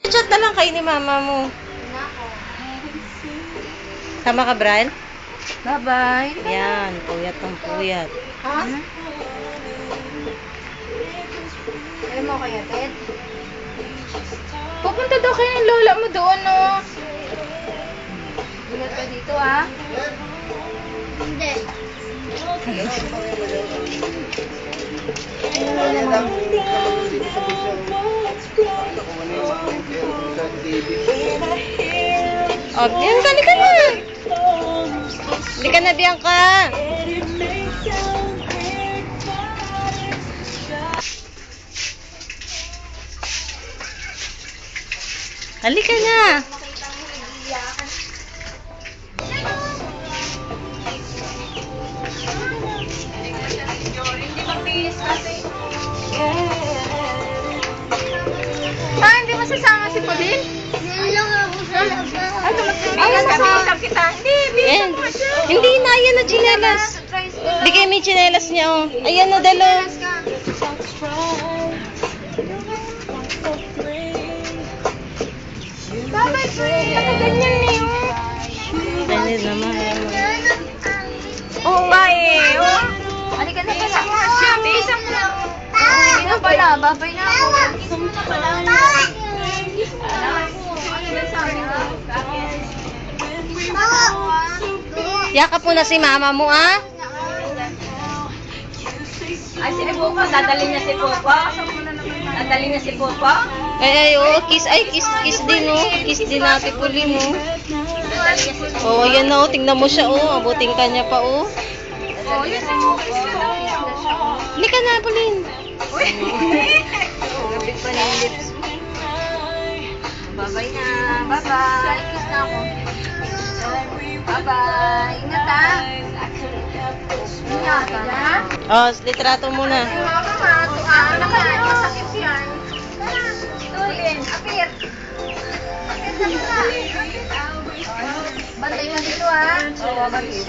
Chat na lang kayo ni mama mo. Sama ka, Brian? Bye-bye. Yan, puyat ng puyat. Ha? Ayaw mo kaya, Ted? Pupunta daw kayo ng lola mo doon, no? Ingat ka dito, ha? Hindi. Oh, Bianca, halika na. Halika na, Bianca. Halika na. Hindi masasama si Pauline? Ano, magkakita kita. Yan. Hindi na, ayan na chinelas. Bigay mo yung chinelas niya, oh. Ayan na, dalo. Bye-bye, friend. Nakaganyan niyo. Ganyan naman. Oo nga eh. Oh. Halika na pala. Isang mo. Hindi na pala. Babay na ako. Isang mo na pala. Yakap mo na si mama mo, ah. Ay, si Popo. Dadalhin niya si Popo. Dadalhin niya si Popo. Ay, oh, kiss. Ay, kiss din, oh. Kiss din natin, Pauline, oh. Oh, yan na, oh. Tingnan mo siya, oh. Abuting ka niya pa, oh. Oh, yun si Popo. Halika na, Pauline. Gabit pa na yung lips mo. Bye-bye na. Bye-bye. Kiss na ako. Bye-bye. Ingat ha. Ingat ha. Oh, litrato muna. Sakit yan. Tulin. Apir. Apir na. Bantay ka dito ha. Oo, bantay.